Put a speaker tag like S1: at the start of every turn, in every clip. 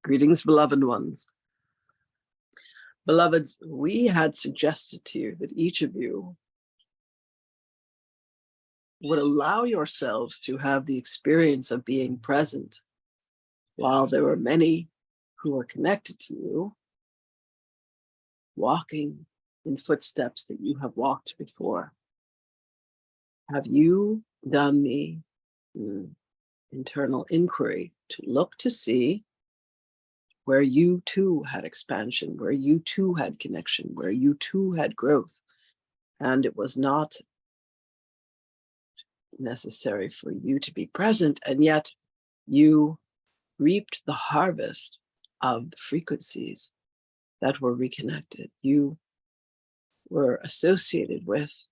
S1: Greetings, beloved ones. Beloveds, we had suggested to you that each of you would allow yourselves to have the experience of being present while there were many who were connected to you, walking in footsteps that you have walked before. Have you done the internal inquiry to look to see where you too had expansion, where you too had connection, where you too had growth, and it was not necessary for you to be present, and yet you reaped the harvest of the frequencies that were reconnected. You were associated with,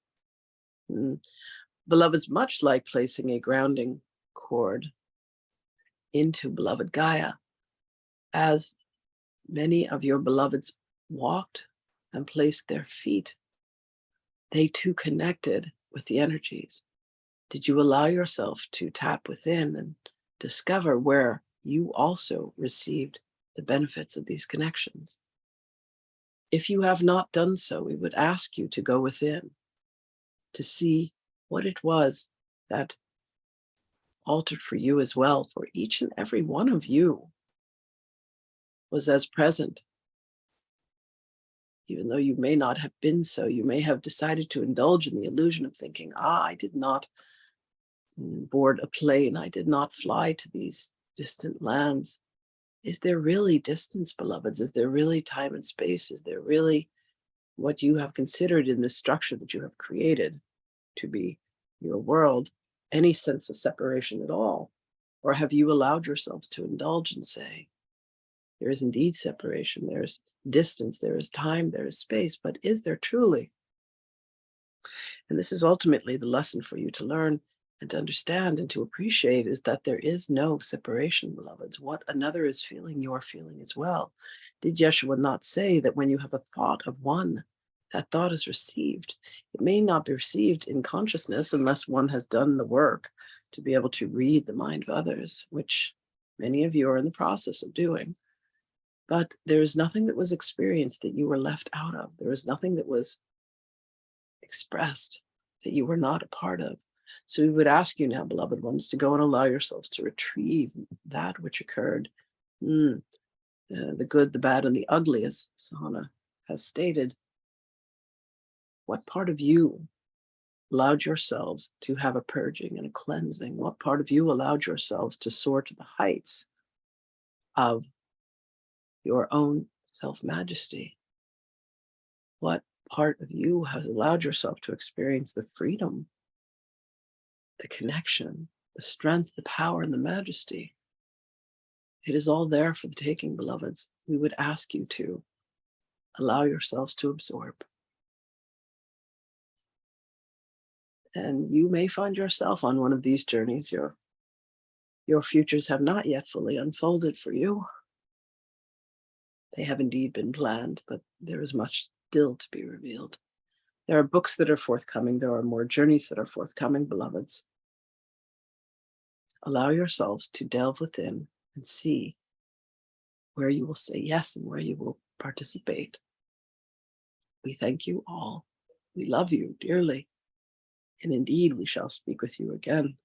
S1: beloveds, much like placing a grounding cord into beloved Gaia. As many of your beloveds walked and placed their feet, they too connected with the energies. Did you allow yourself to tap within and discover where you also received the benefits of these connections? If you have not done so, we would ask you to go within to see what it was that altered for you as well. For each and every one of you was as present. Even though you may not have been so, you may have decided to indulge in the illusion of thinking, I did not board a plane, I did not fly to these distant lands. Is there really distance, beloveds? Is there really time and space? Is there really what you have considered in this structure that you have created to be your world, any sense of separation at all? Or have you allowed yourselves to indulge and say, there is indeed separation, there's distance, there is time, there is space, but is there truly? And this is ultimately the lesson for you to learn and to understand and to appreciate, is that there is no separation, beloveds. What another is feeling, you're feeling as well. Did Yeshua not say that when you have a thought of one, that thought is received? It may not be received in consciousness unless one has done the work to be able to read the mind of others, which many of you are in the process of doing. But there is nothing that was experienced that you were left out of. There is nothing that was expressed that you were not a part of. So we would ask you now, beloved ones, to go and allow yourselves to retrieve that which occurred. The good, the bad, and the ugly, as Sahana has stated. What part of you allowed yourselves to have a purging and a cleansing? What part of you allowed yourselves to soar to the heights of your own self-majesty? What part of you has allowed yourself to experience the freedom, the connection, the strength, the power, and the majesty? It is all there for the taking, beloveds. We would ask you to allow yourselves to absorb. And you may find yourself on one of these journeys. Your futures have not yet fully unfolded for you. They have indeed been planned, but there is much still to be revealed. There are books that are forthcoming. There are more journeys that are forthcoming, beloveds. Allow yourselves to delve within and see where you will say yes and where you will participate. We thank you all. We love you dearly. And indeed, we shall speak with you again.